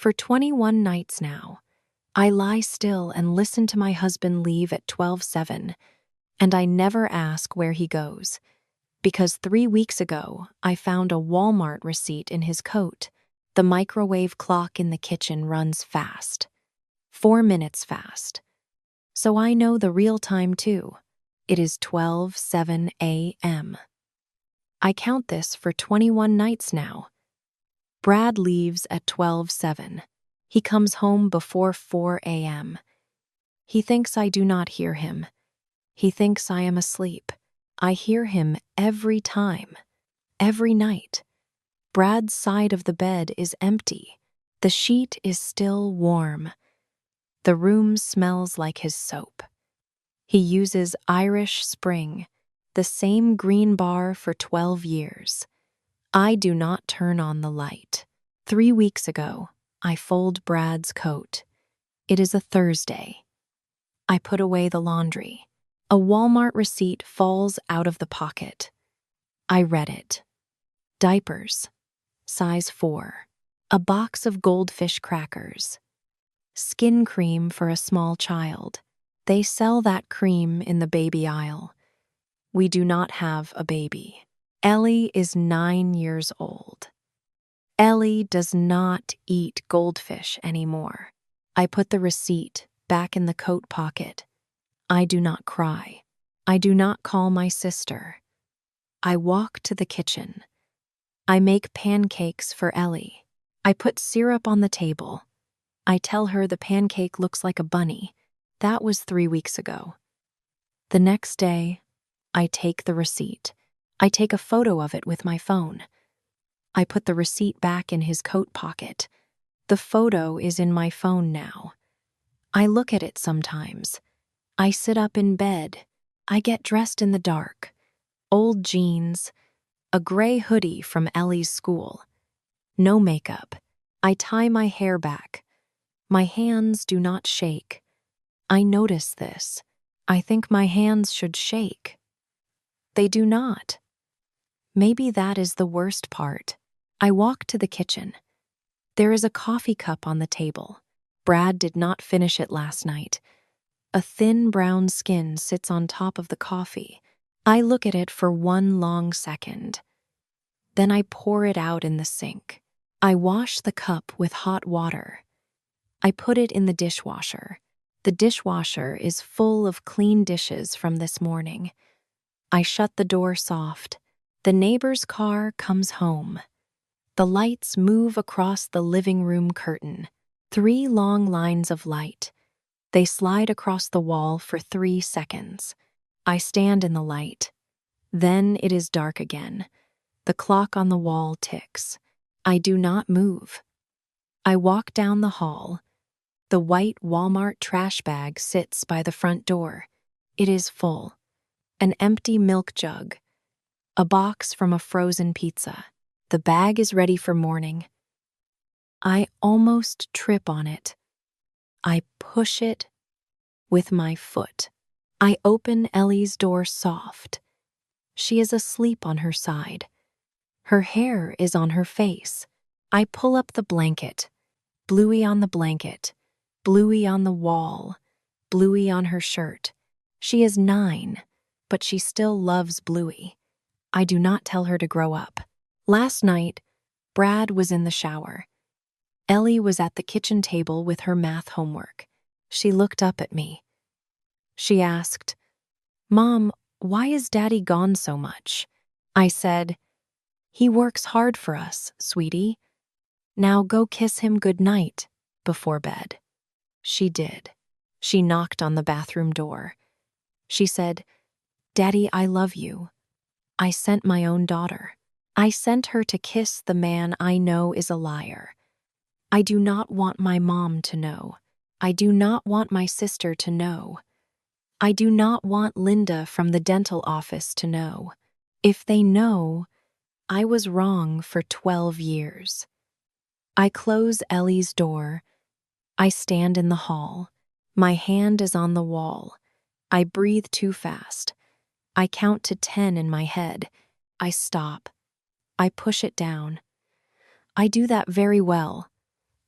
For 21 nights now, I lie still and listen to my husband leave at 12:07, and I never ask where he goes, because 3 weeks ago I found a Walmart receipt in his coat. The microwave clock in the kitchen runs fast, 4 minutes fast. So I know the real time too. It is 12:07 a.m. I count this for 21 nights now. Brad leaves at 12:07. He comes home before 4 a.m. He thinks I do not hear him. He thinks I am asleep. I hear him every time, every night. Brad's side of the bed is empty. The sheet is still warm. The room smells like his soap. He uses Irish Spring, the same green bar for 12 years. I do not turn on the light. 3 weeks ago, I fold Brad's coat. It is a Thursday. I put away the laundry. A Walmart receipt falls out of the pocket. I read it. Diapers, size 4. A box of goldfish crackers. Skin cream for a small child. They sell that cream in the baby aisle. We do not have a baby. Ellie is 9 years old. Ellie does not eat goldfish anymore. I put the receipt back in the coat pocket. I do not cry. I do not call my sister. I walk to the kitchen. I make pancakes for Ellie. I put syrup on the table. I tell her the pancake looks like a bunny. That was 3 weeks ago. The next day, I take the receipt. I take a photo of it with my phone. I put the receipt back in his coat pocket. The photo is in my phone now. I look at it sometimes. I sit up in bed. I get dressed in the dark. Old jeans, a gray hoodie from Ellie's school. No makeup. I tie my hair back. My hands do not shake. I notice this. I think my hands should shake. They do not. Maybe that is the worst part. I walk to the kitchen. There is a coffee cup on the table. Brad did not finish it last night. A thin brown skin sits on top of the coffee. I look at it for 1 long second. Then I pour it out in the sink. I wash the cup with hot water. I put it in the dishwasher. The dishwasher is full of clean dishes from this morning. I shut the door soft. The neighbor's car comes home. The lights move across the living room curtain. 3 long lines of light. They slide across the wall for 3 seconds. I stand in the light. Then it is dark again. The clock on the wall ticks. I do not move. I walk down the hall. The white Walmart trash bag sits by the front door. It is full. An empty milk jug. A box from a frozen pizza. The bag is ready for morning. I almost trip on it. I push it with my foot. I open Ellie's door soft. She is asleep on her side. Her hair is on her face. I pull up the blanket. Bluey on the blanket. Bluey on the wall. Bluey on her shirt. She is 9, but she still loves Bluey. I do not tell her to grow up. Last night, Brad was in the shower. Ellie was at the kitchen table with her math homework. She looked up at me. She asked, "Mom, why is Daddy gone so much?" I said, "He works hard for us, sweetie. Now go kiss him good night before bed." She did. She knocked on the bathroom door. She said, "Daddy, I love you. I sent my own daughter. I sent her to kiss the man I know is a liar. I do not want my mom to know. I do not want my sister to know. I do not want Linda from the dental office to know. If they know, I was wrong for 12 years." I close Ellie's door. I stand in the hall. My hand is on the wall. I breathe too fast. I count to 10 in my head. I stop. I push it down. I do that very well.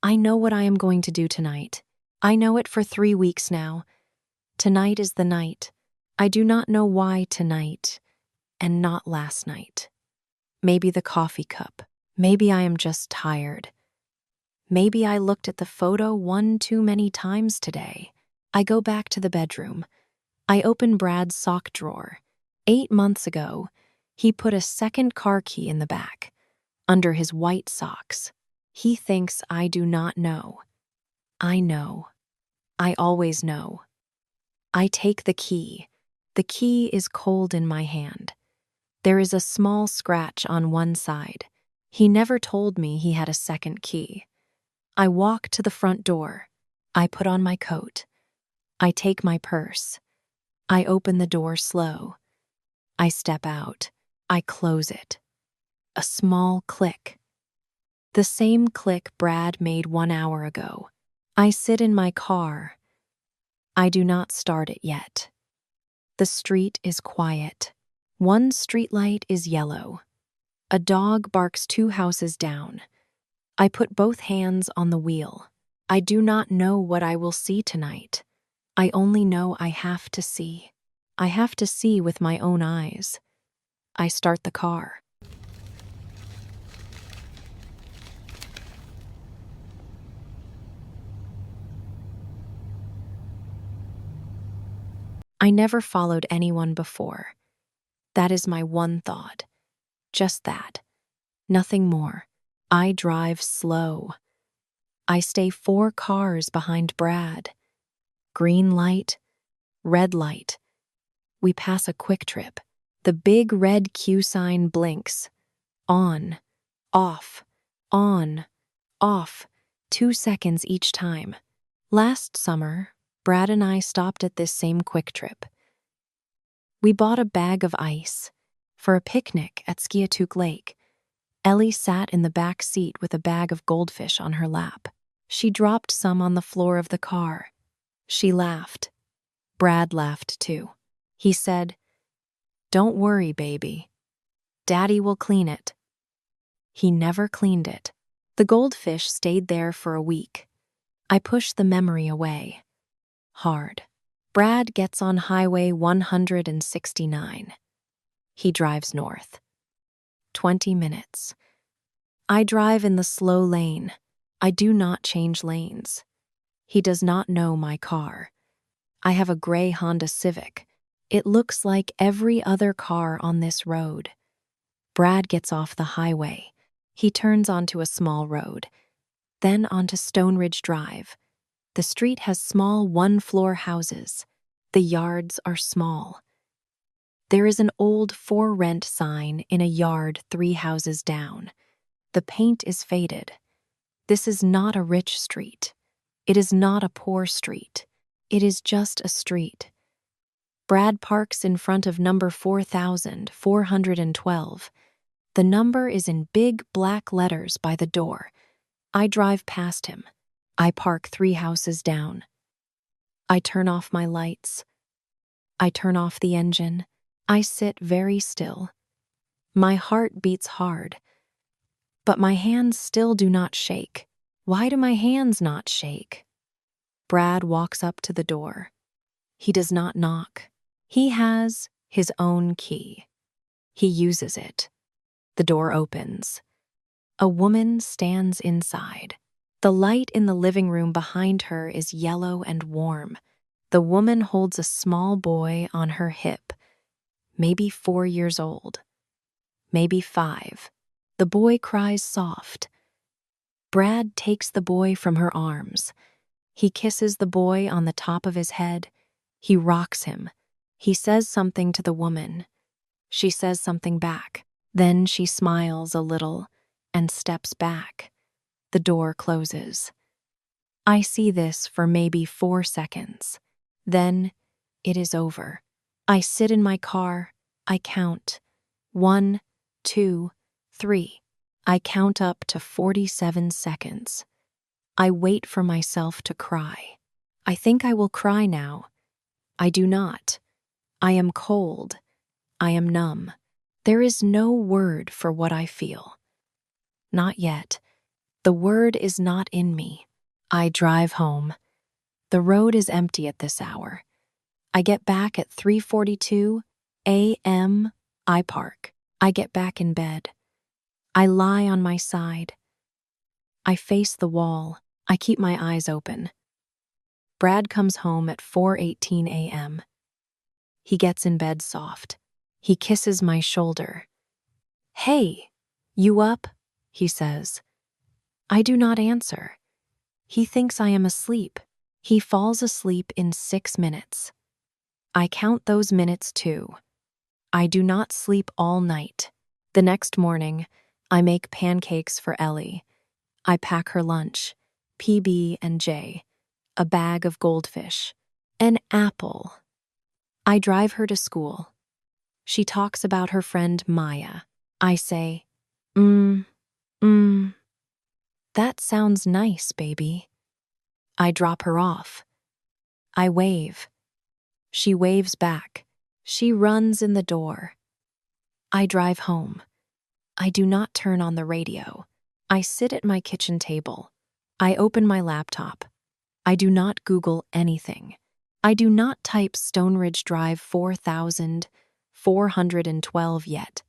I know what I am going to do tonight. I know it for 3 weeks now. Tonight is the night. I do not know why tonight and not last night. Maybe the coffee cup. Maybe I am just tired. Maybe I looked at the photo one too many times today. I go back to the bedroom. I open Brad's sock drawer. 8 months ago, he put a second car key in the back, under his white socks. He thinks I do not know. I know. I always know. I take the key. The key is cold in my hand. There is a small scratch on one side. He never told me he had a second key. I walk to the front door. I put on my coat. I take my purse. I open the door slow. I step out. I close it. A small click. The same click Brad made 1 hour ago. I sit in my car. I do not start it yet. The street is quiet. One streetlight is yellow. A dog barks 2 houses down. I put both hands on the wheel. I do not know what I will see tonight. I only know I have to see. I have to see with my own eyes. I start the car. I never followed anyone before. That is my one thought. Just that. Nothing more. I drive slow. I stay 4 cars behind Brad. Green light, red light. We pass a quick trip. The big red Q sign blinks. On, off, on, off. 2 seconds each time. Last summer, Brad and I stopped at this same quick trip. We bought a bag of ice for a picnic at Skiatook Lake. Ellie sat in the back seat with a bag of goldfish on her lap. She dropped some on the floor of the car. She laughed. Brad laughed too. He said, "Don't worry, baby. Daddy will clean it." He never cleaned it. The goldfish stayed there for a week. I pushed the memory away. Hard. Brad gets on Highway 169. He drives north. 20 minutes. I drive in the slow lane. I do not change lanes. He does not know my car. I have a gray Honda Civic. It looks like every other car on this road. Brad gets off the highway. He turns onto a small road, then onto Stone Ridge Drive. The street has small 1-floor houses. The yards are small. There is an old for rent sign in a yard 3 houses down. The paint is faded. This is not a rich street. It is not a poor street. It is just a street. Brad parks in front of number 4412. The number is in big black letters by the door. I drive past him. I park 3 houses down. I turn off my lights. I turn off the engine. I sit very still. My heart beats hard. But my hands still do not shake. Why do my hands not shake? Brad walks up to the door. He does not knock. He has his own key. He uses it. The door opens. A woman stands inside. The light in the living room behind her is yellow and warm. The woman holds a small boy on her hip, maybe 4 years old, maybe 5. The boy cries soft. Brad takes the boy from her arms. He kisses the boy on the top of his head. He rocks him. He says something to the woman. She says something back. Then she smiles a little and steps back. The door closes. I see this for maybe 4 seconds. Then it is over. I sit in my car. I count. 1, 2, 3. I count up to 47 seconds. I wait for myself to cry. I think I will cry now. I do not. I am cold. I am numb. There is no word for what I feel. Not yet. The word is not in me. I drive home. The road is empty at this hour. I get back at 3:42 a.m. I park. I get back in bed. I lie on my side. I face the wall. I keep my eyes open. Brad comes home at 4:18 a.m. He gets in bed soft. He kisses my shoulder. "Hey, you up?" he says. I do not answer. He thinks I am asleep. He falls asleep in 6 minutes. I count those minutes too. I do not sleep all night. The next morning, I make pancakes for Ellie. I pack her lunch, PB&J, a bag of goldfish, an apple. I drive her to school. She talks about her friend Maya. I say, that sounds nice, baby. I drop her off. I wave. She waves back. She runs in the door. I drive home. I do not turn on the radio. I sit at my kitchen table. I open my laptop. I do not Google anything. I do not type Stone Ridge Drive 4412 yet.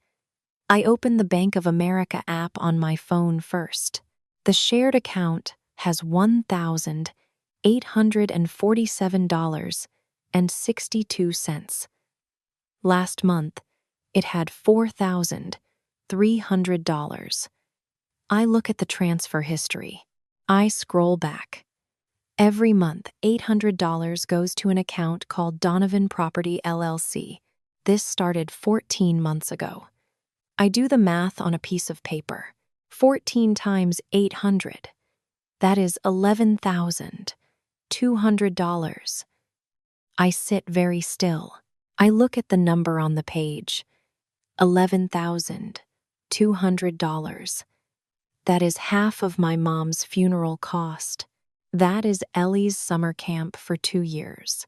I open the Bank of America app on my phone first. The shared account has $1,847.62. Last month, it had $4,300. I look at the transfer history. I scroll back. Every month, $800 goes to an account called Donovan Property LLC. This started 14 months ago. I do the math on a piece of paper. 14 times 800. That is $11,200. I sit very still. I look at the number on the page. $11,200. That is half of my mom's funeral cost. That is Ellie's summer camp for 2 years.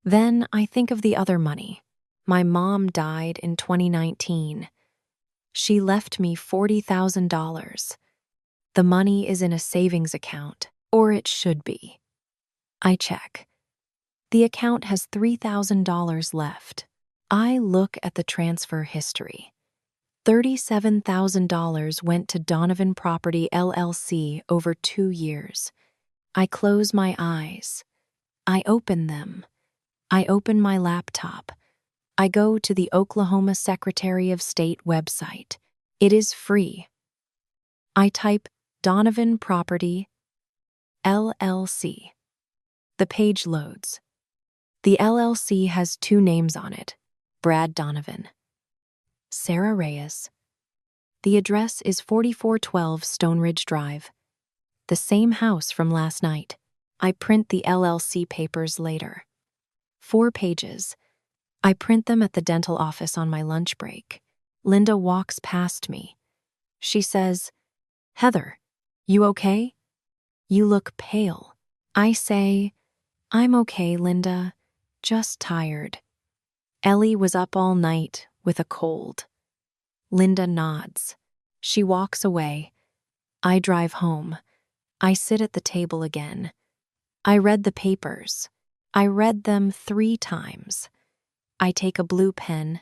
Then I think of the other money. My mom died in 2019. She left me $40,000. The money is in a savings account, or it should be. I check. The account has $3,000 left. I look at the transfer history. $37,000 went to Donovan Property LLC over 2 years. I close my eyes. I open them. I open my laptop. I go to the Oklahoma Secretary of State website. It is free. I type Donovan Property LLC. The page loads. The LLC has 2 names on it, Brad Donovan. Sarah Reyes. The address is 4412 Stone Ridge Drive. The same house from last night. I print the LLC papers later. 4 pages. I print them at the dental office on my lunch break. Linda walks past me. She says, "Heather, you okay? You look pale." I say, "I'm okay, Linda. Just tired." Ellie was up all night with a cold. Linda nods. She walks away. I drive home. I sit at the table again. I read the papers. I read them 3 times. I take a blue pen.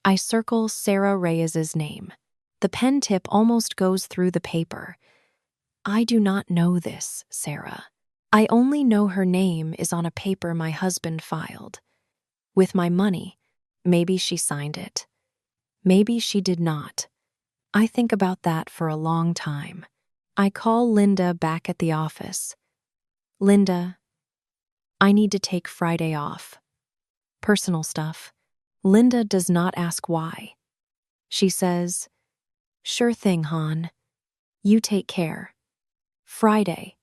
I circle Sarah Reyes's name. The pen tip almost goes through the paper. I do not know this, Sarah. I only know her name is on a paper my husband filed. With my money, maybe she signed it. Maybe she did not. I think about that for a long time. I call Linda back at the office. "Linda, I need to take Friday off. Personal stuff." Linda does not ask why. She says, "Sure thing, hon. You take care." Friday.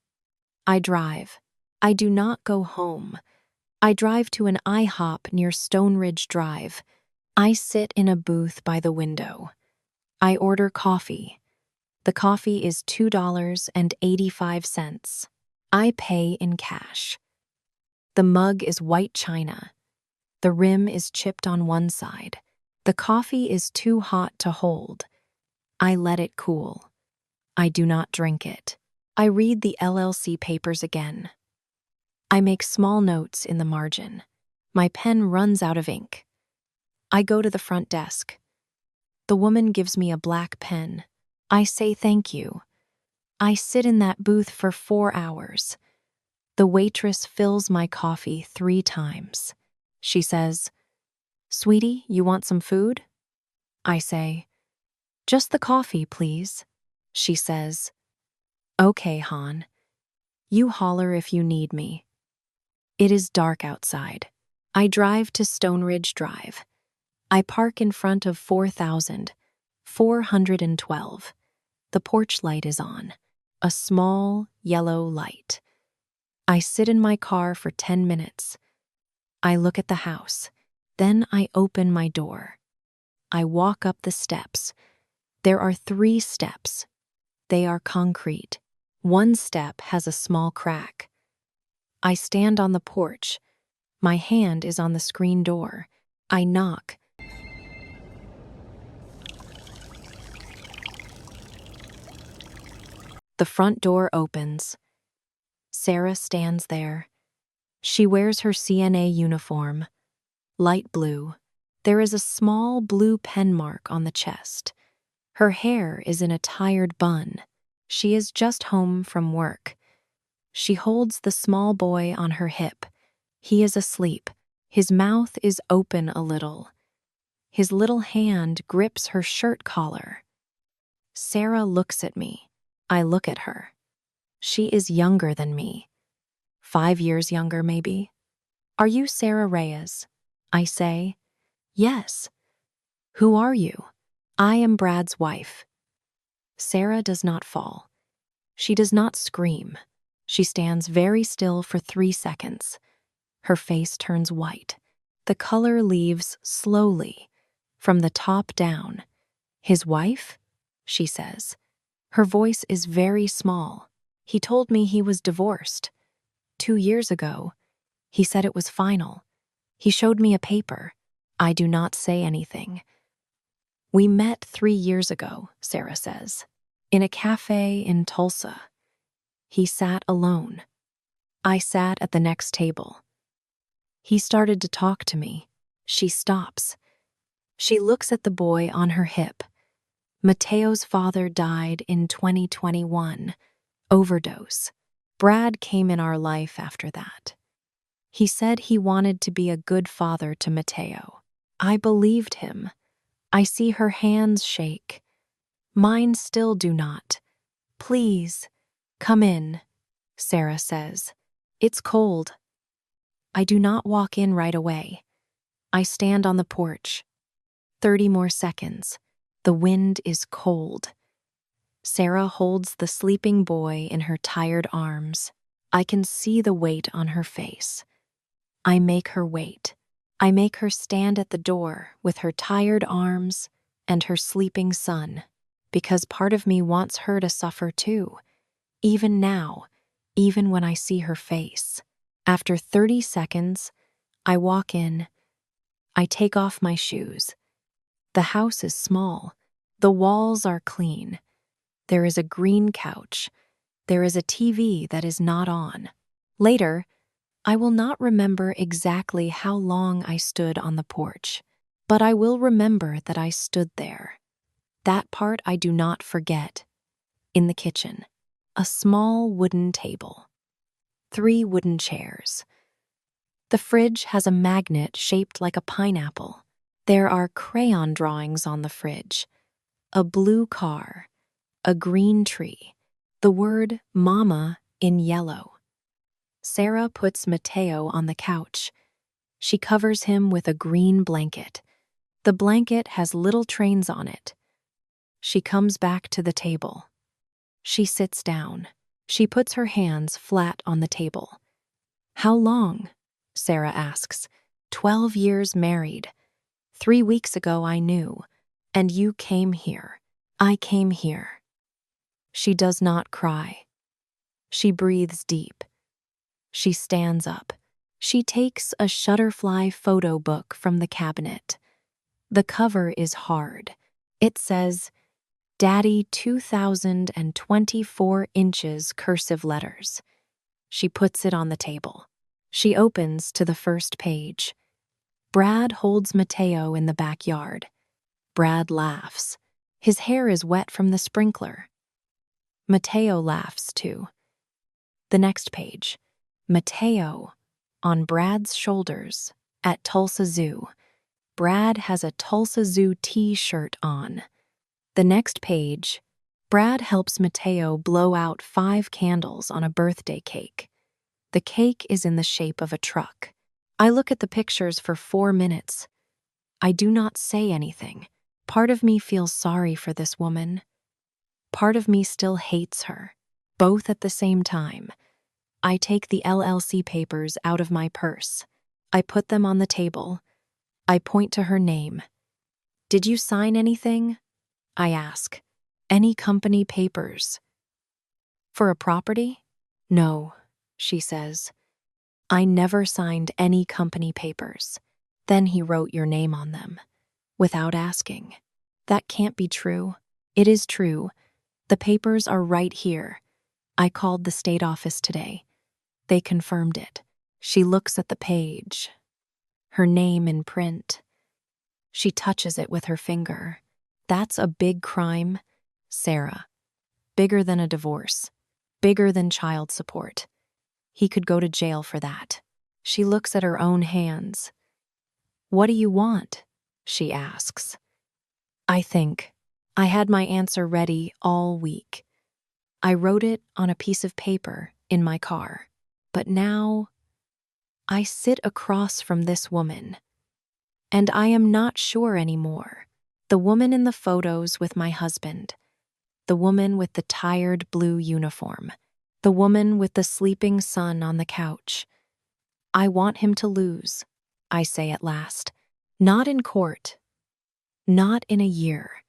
I drive. I do not go home. I drive to an IHOP near Stone Ridge Drive. I sit in a booth by the window. I order coffee. The coffee is $2.85. I pay in cash. The mug is white china. The rim is chipped on one side. The coffee is too hot to hold. I let it cool. I do not drink it. I read the LLC papers again. I make small notes in the margin. My pen runs out of ink. I go to the front desk. The woman gives me a black pen. I say thank you. I sit in that booth for 4 hours. The waitress fills my coffee 3 times. She says, "Sweetie, you want some food?" I say, "Just the coffee, please." She says, "Okay, Han. You holler if you need me." It is dark outside. I drive to Stone Ridge Drive. I park in front of 4,412. The porch light is on, a small yellow light. I sit in my car for 10 minutes. I look at the house. Then I open my door. I walk up the steps. There are 3 steps. They are concrete. One step has a small crack. I stand on the porch. My hand is on the screen door. I knock. The front door opens. Sarah stands there. She wears her CNA uniform, light blue. There is a small blue pen mark on the chest. Her hair is in a tired bun. She is just home from work. She holds the small boy on her hip. He is asleep. His mouth is open a little. His little hand grips her shirt collar. Sarah looks at me. I look at her. She is younger than me. 5 years younger, maybe. "Are you Sarah Reyes?" I say. "Yes." "Who are you?" "I am Brad's wife." Sarah does not fall. She does not scream. She stands very still for 3 seconds. Her face turns white. The color leaves slowly, from the top down. "His wife?" she says. Her voice is very small. "He told me he was divorced. 2 years ago. He said it was final. He showed me a paper." I do not say anything. "We met 3 years ago," Sarah says, "in a cafe in Tulsa. He sat alone. I sat at the next table. He started to talk to me." She stops. She looks at the boy on her hip. Mateo's father died in 2021. Overdose. Brad came in our life after that. He said he wanted to be a good father to Mateo. I believed him. I see her hands shake. Mine still do not. "Please, come in," Sarah says. "It's cold." I do not walk in right away. I stand on the porch. 30 more seconds. The wind is cold. Sarah holds the sleeping boy in her tired arms. I can see the weight on her face. I make her wait. I make her stand at the door with her tired arms and her sleeping son, because part of me wants her to suffer too, even now, even when I see her face. After 30 seconds, I walk in. I take off my shoes. The house is small. The walls are clean. There is a green couch. There is a TV that is not on. Later, I will not remember exactly how long I stood on the porch, but I will remember that I stood there. That part I do not forget. In the kitchen, a small wooden table. 3 wooden chairs. The fridge has a magnet shaped like a pineapple. There are crayon drawings on the fridge. A blue car. A green tree. The word "Mama" in yellow. Sarah puts Mateo on the couch. She covers him with a green blanket. The blanket has little trains on it. She comes back to the table. She sits down. She puts her hands flat on the table. "How long?" Sarah asks. 12 years married. 3 weeks ago I knew. And you came here. I came here." She does not cry. She breathes deep. She stands up. She takes a Shutterfly photo book from the cabinet. The cover is hard. It says, Daddy 2024 inches cursive letters. She puts it on the table. She opens to the first page. Brad holds Mateo in the backyard. Brad laughs. His hair is wet from the sprinkler. Mateo laughs too. The next page. Mateo on Brad's shoulders at Tulsa Zoo. Brad has a Tulsa Zoo t-shirt on. The next page. Brad helps Mateo blow out 5 candles on a birthday cake. The cake is in the shape of a truck. I look at the pictures for 4 minutes. I do not say anything. Part of me feels sorry for this woman. Part of me still hates her. Both at the same time. I take the LLC papers out of my purse. I put them on the table. I point to her name. Did you sign anything? I ask. Any company papers? For a property? No, she says. I never signed any company papers. Then he wrote your name on them. Without asking. That can't be true. It is true. The papers are right here. I called the state office today. They confirmed it. She looks at the page. Her name in print. She touches it with her finger. That's a big crime, Sarah. Bigger than a divorce. Bigger than child support. He could go to jail for that. She looks at her own hands. What do you want? She asks. I think. I had my answer ready all week. I wrote it on a piece of paper in my car. But now, I sit across from this woman. And I am not sure anymore. The woman in the photos with my husband. The woman with the tired blue uniform. The woman with the sleeping son on the couch. I want him to lose, I say at last. Not in court. Not in a year.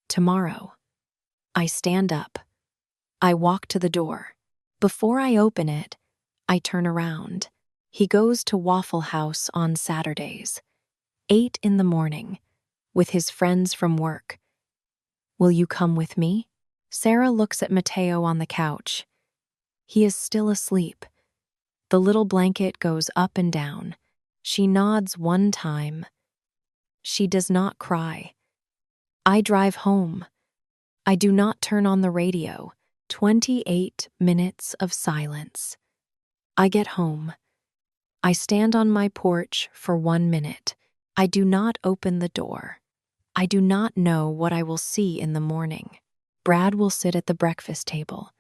Tomorrow. I stand up. I walk to the door. Before I open it, I turn around. He goes to Waffle House on Saturdays. 8 in the morning. With his friends from work. Will you come with me? Sarah looks at Mateo on the couch. He is still asleep. The little blanket goes up and down. She nods one time. She does not cry. I drive home. I do not turn on the radio. 28 minutes of silence. I get home. I stand on my porch for 1 minute. I do not open the door. I do not know what I will see in the morning. Brad will sit at the breakfast table.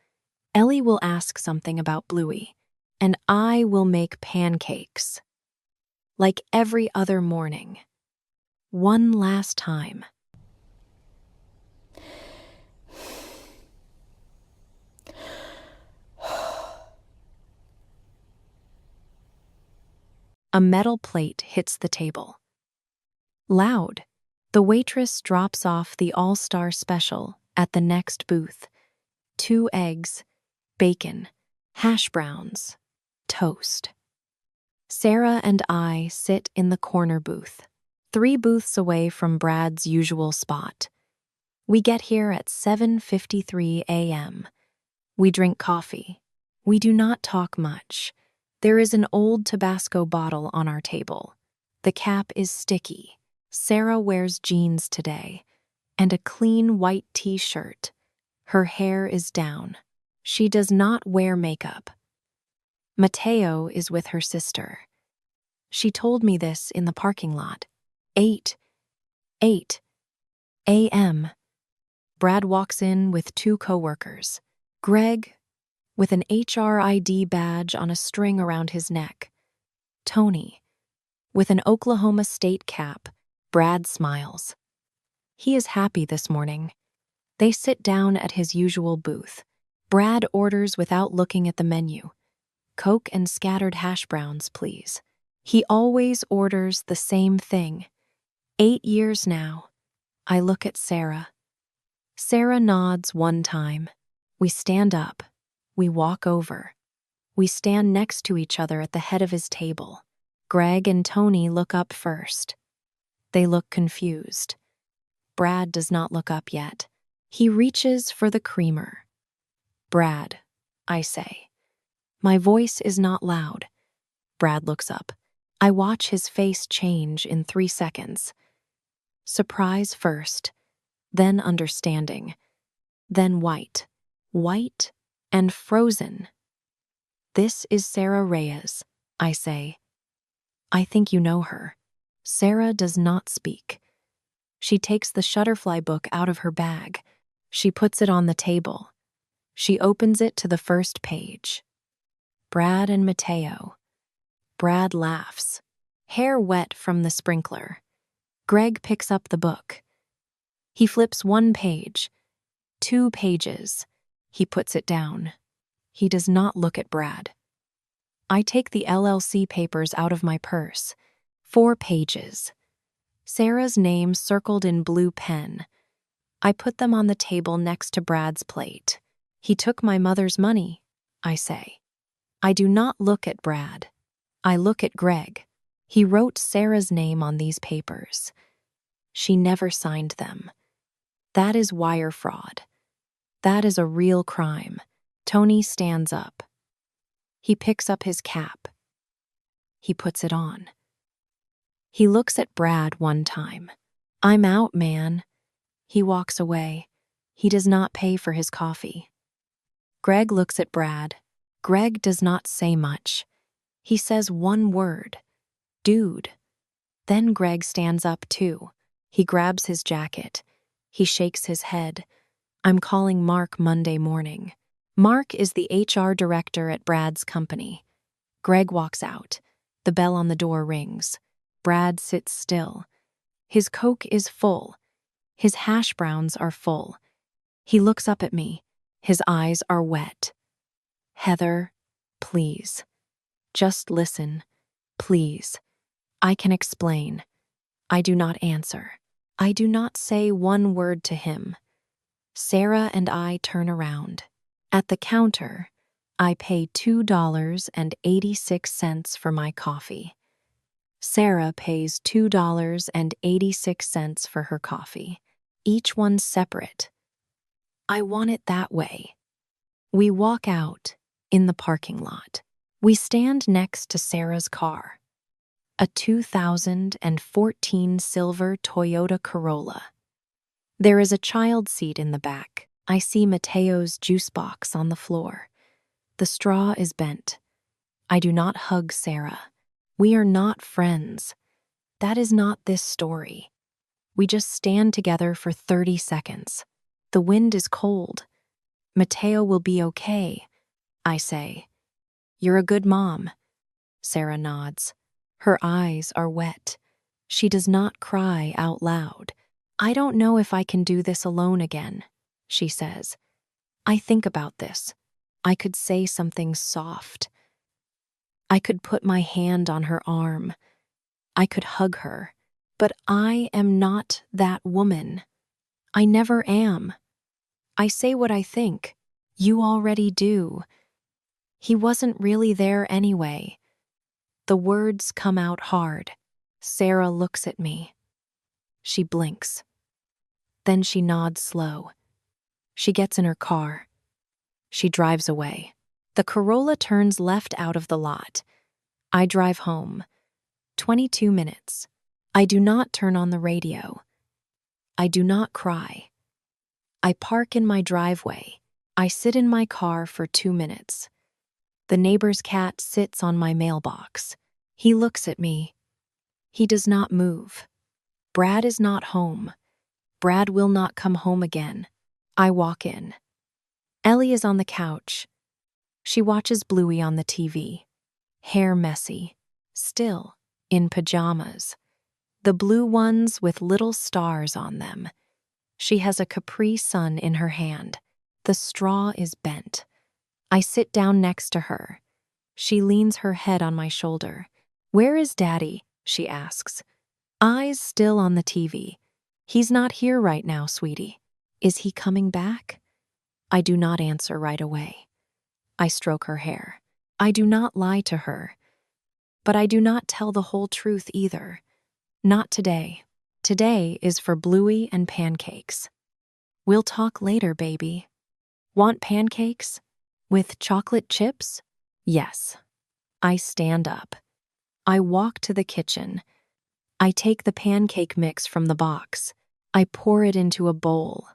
Ellie will ask something about Bluey, and I will make pancakes. Like every other morning. One last time. A metal plate hits the table. Loud. The waitress drops off the All-Star Special at the next booth. 2 eggs, bacon, hash browns, toast. Sarah and I sit in the corner booth, 3 booths away from Brad's usual spot. We get here at 7:53 a.m. We drink coffee. We do not talk much. There is an old Tabasco bottle on our table. The cap is sticky. Sarah wears jeans today, and a clean white t-shirt. Her hair is down. She does not wear makeup. Mateo is with her sister. She told me this in the parking lot. 8 a.m. Brad walks in with 2 coworkers. Greg, with an HRID badge on a string around his neck. Tony, with an Oklahoma State cap. Brad smiles. He is happy this morning. They sit down at his usual booth. Brad orders without looking at the menu. Coke and scattered hash browns, please. He always orders the same thing. 8 years now. I look at Sarah. Sarah nods one time. We stand up. We walk over. We stand next to each other at the head of his table. Greg and Tony look up first. They look confused. Brad does not look up yet. He reaches for the creamer. "Brad," I say. My voice is not loud. Brad looks up. I watch his face change in 3 seconds. Surprise first, then understanding, then white. White and frozen. "This is Sarah Reyes," I say. "I think you know her." Sarah does not speak. She takes the Shutterfly book out of her bag. She puts it on the table. She opens it to the first page. Brad and Mateo. Brad laughs, hair wet from the sprinkler. Greg picks up the book. He flips 1 page, 2 pages. He puts it down. He does not look at Brad. I take the LLC papers out of my purse. 4 pages. Sarah's name circled in blue pen. I put them on the table next to Brad's plate. "He took my mother's money," I say. I do not look at Brad. I look at Greg. He wrote Sarah's name on these papers. She never signed them. That is wire fraud. That is a real crime. Tony stands up. He picks up his cap. He puts it on. He looks at Brad 1 time. "I'm out, man." He walks away. He does not pay for his coffee. Greg looks at Brad. Greg does not say much. He says 1 word. "Dude." Then Greg stands up too. He grabs his jacket. He shakes his head. "I'm calling Mark Monday morning." Mark is the HR director at Brad's company. Greg walks out. The bell on the door rings. Brad sits still. His Coke is full. His hash browns are full. He looks up at me. His eyes are wet. "Heather, please. Just listen. Please. I can explain." I do not answer. I do not say 1 word to him. Sarah and I turn around. At the counter, I pay $2.86 for my coffee. Sarah pays $2.86 for her coffee. Each one separate. I want it that way. We walk out in the parking lot. We stand next to Sarah's car, a 2014 silver Toyota Corolla. There is a child seat in the back. I see Mateo's juice box on the floor. The straw is bent. I do not hug Sarah. We are not friends. That is not this story. We just stand together for 30 seconds. The wind is cold. "Mateo will be okay," I say. "You're a good mom." Sarah nods. Her eyes are wet. She does not cry out loud. "I don't know if I can do this alone again," she says. I think about this. I could say something soft. I could put my hand on her arm. I could hug her. But I am not that woman. I never am. I say what I think. You already do. He wasn't really there anyway. The words come out hard. Sarah looks at me. She blinks. Then she nods slow. She gets in her car. She drives away. The Corolla turns left out of the lot. I drive home. 22 minutes. I do not turn on the radio. I do not cry. I park in my driveway. I sit in my car for 2 minutes. The neighbor's cat sits on my mailbox. He looks at me. He does not move. Brad is not home. Brad will not come home again. I walk in. Ellie is on the couch. She watches Bluey on the TV. Hair messy. Still, in pajamas. The blue ones with little stars on them. She has a Capri Sun in her hand. The straw is bent. I sit down next to her. She leans her head on my shoulder. "Where is Daddy?" she asks. Eyes still on the TV. "He's not here right now, sweetie." "Is he coming back?" I do not answer right away. I stroke her hair. I do not lie to her. But I do not tell the whole truth either. Not today. Today is for Bluey and pancakes. We'll talk later, baby. Want pancakes? With chocolate chips? Yes. I stand up. I walk to the kitchen. I take the pancake mix from the box. I pour it into a bowl.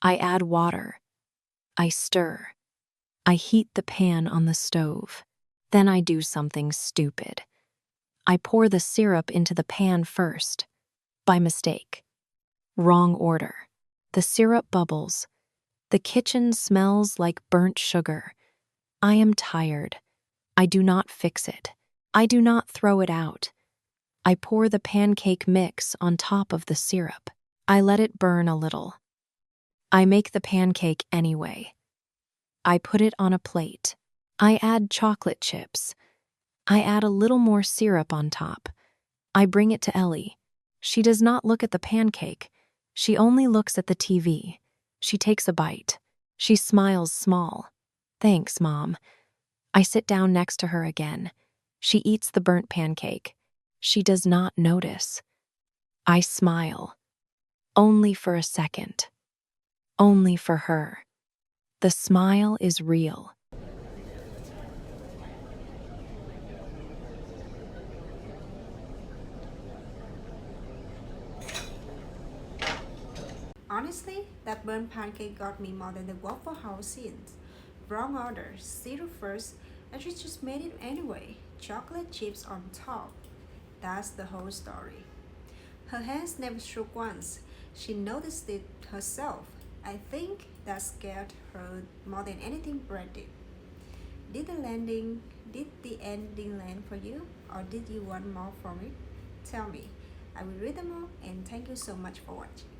I add water. I stir. I heat the pan on the stove. Then I do something stupid. I pour the syrup into the pan first. By mistake. Wrong order. The syrup bubbles. The kitchen smells like burnt sugar. I am tired. I do not fix it. I do not throw it out. I pour the pancake mix on top of the syrup. I let it burn a little. I make the pancake anyway. I put it on a plate. I add chocolate chips. I add a little more syrup on top. I bring it to Ellie. She does not look at the pancake. She only looks at the TV. She takes a bite. She smiles small. Thanks, Mom. I sit down next to her again. She eats the burnt pancake. She does not notice. I smile. Only for a second. Only for her. The smile is real. Honestly, that burnt pancake got me more than the Waffle House scenes. Wrong order, syrup first, and she just made it anyway. Chocolate chips on top. That's the whole story. Her hands never shook once. She noticed it herself. I think that scared her more than anything Brad did. Did the ending land for you, or did you want more from it? Tell me. I will read them all, and thank you so much for watching.